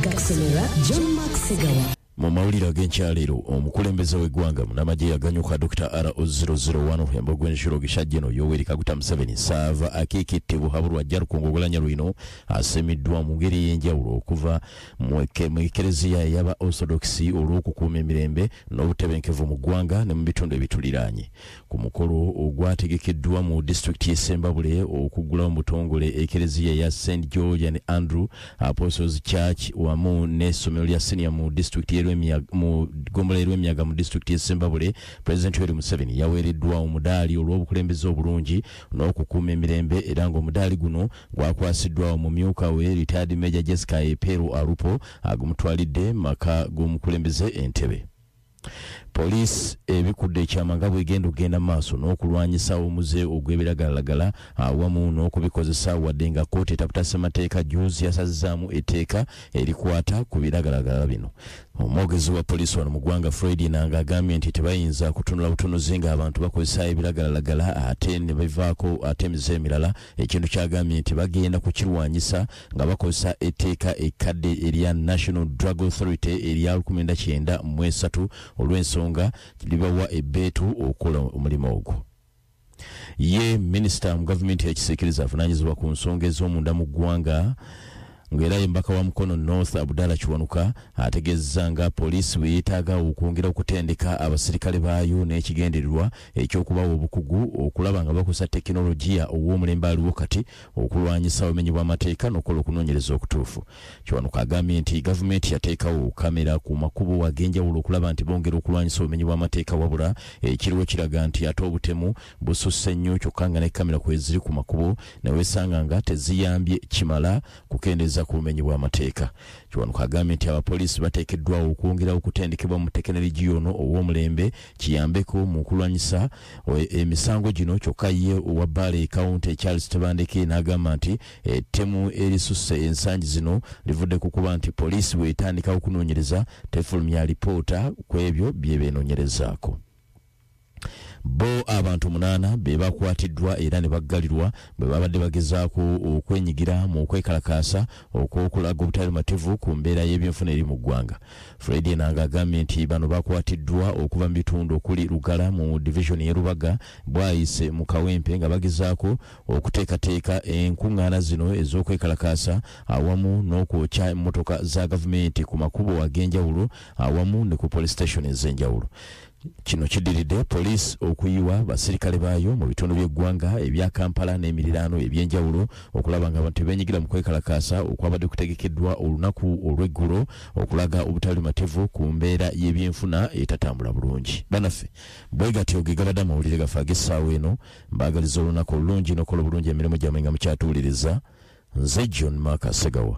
gakusomera John Maxigawa. Mu mawulire ag'enkyaleero omukulembeze w'eggwanga munnamagye yaganyuka Dr. R001 Yambogwe Nshiro Gishajjeno Yoweri Kaguta Museveni saava akiikitte buhabulwa ajja lukongogolanya lwino asemiddwa mu ngeri y'enjawulo okuva mu ekereziya ey'aba Orthodox olw'okukuuma emirembe n'obutebenkevu mu ggwanga ne mu bitundu ebituliraanye. Ku mukolo ogwategekeddwa mu disitulikiti y'e Sembabule okuggulawo mu butongole ekereziya ya St. George and Andrew Apostles Church wamu n'essomero lya senior mu disitulikiti mu ggombolola erw'emyaga mu disitulikiti y'e Sembabule, Pulezidenti Museveni yaweereddwa omudaali olw'obukulembeze obulungi n'okukuuma emirembe era ng'omudaali guno gwakwasiddwawo mu myuka we retired Major Jessica Epero Arupo agumutwalidde maka g'omukulembeze Entebbe. Police ebikudde ekyamanga bw'egenda ogenda maaso n'okulwanyisa omuze ogw'ebiragalalagala awamu n'okubikozesa wadde nga kkooti etaputasa mateeka juzi yasazzaamu etteeka erikwata ku biragalalagala bino. Omwogezi wa poliisi wano mu ggwanga Fred Nanga agambye nti tebayinza kutunula butunuzi ng'abantu bakozesa ebiragalalagala ate ne bivaako ate emize emirala. Ekintu kyagambye nti bagenda kukirwanyisa nga bakozesa etteeka ekkadde erya National Drug Authority erya 1993 olw'ensonga libawa ebbeetu okukola omulimu ogwo. Ye minisita mu gavumenti y'ekisikiriza avunaanyizibwa ku nsonga ez'omunda mu ggwanga ng'era embaka wa Mukono North Abdalla Kiwanuka ategeezza nga poliisi bwe yeetaaga okwongera okutendeka abasirikale baayo n'ekigendererwa eky'okubawa obukugu okulaba nga bakozesa tekinologiya ow'omulembe aliwo kati okulwanyisa obumenyi bw'amateeka n'okukola okunoonyereza okutuufu. Kiwanuka agambye nti gavumenti yateekawo kamera ku makubo ag'enjawulo okulaba nti bongera okulwanyisa obumenyi bw'amateeka wabula ekiriwo kiraga nti ate obutemu bususse nnyo kyokka nga ne kamera kweziri ku makubo ne weesanga nga teziyambye kimala kukendeeza ku bumenyi bw'amateeka. Kiwanuka agambye nti abapoliisi bateekeddwawo okwongera okutendekebwa mu tekinologiya ono ow'omulembe kiyambeko mu kulwanyisa emisango gino kyokka ye owa Bale County Charles Tebandeke n'agamba nti ettemu erisusse ensangi zino livudde ku kuba nti poliisi bw'etandika okunoonyereza tefulumya alipoota ku ebyo bye beenoonyerezaako. Bo abantu 8 be bakwatiddwa era ne baggalirwa bwe babadde bagezaako okwenyigira mu kwekalakaasa okw'okulaga obutalumativu ku mbeera y'ebyenfuna eri mu ggwanga. Fred Nanga agambye nti bano bakwatiddwa okuva mu bitundu okuli Lugala mu division y'e Rubaga, Bwayise mu Kawempe nga bagezaako okuteekateeka enkuŋŋaana zino ez'okwekalakaasa awamu n'okwokya emmotoka za gavumenti ku makubo ag'enjawulo awamu ne ku police station ez'enjawulo. Kino kiddiridde poliisi okuyiwa basirikale baayo mu bitundu by'eggwanga ebya Kampala n'emiriraano eby'enjawulo okulaba nga abantu beenyigira mu kwekalakaasa okwabadde kutegekeddwa olunaku olw'eggulo okulaga obutalumativu ku mbeera y'ebyenfuna etatambula bulungi. Banaffe bwe gatyo ge gabadde amawulire gaffe ag'essaawa eno mbaagaliza olunaku olulungi n'okola obulungi emirimu gyammwe nga mukyatuwuliriza. Nze John Maxigawa.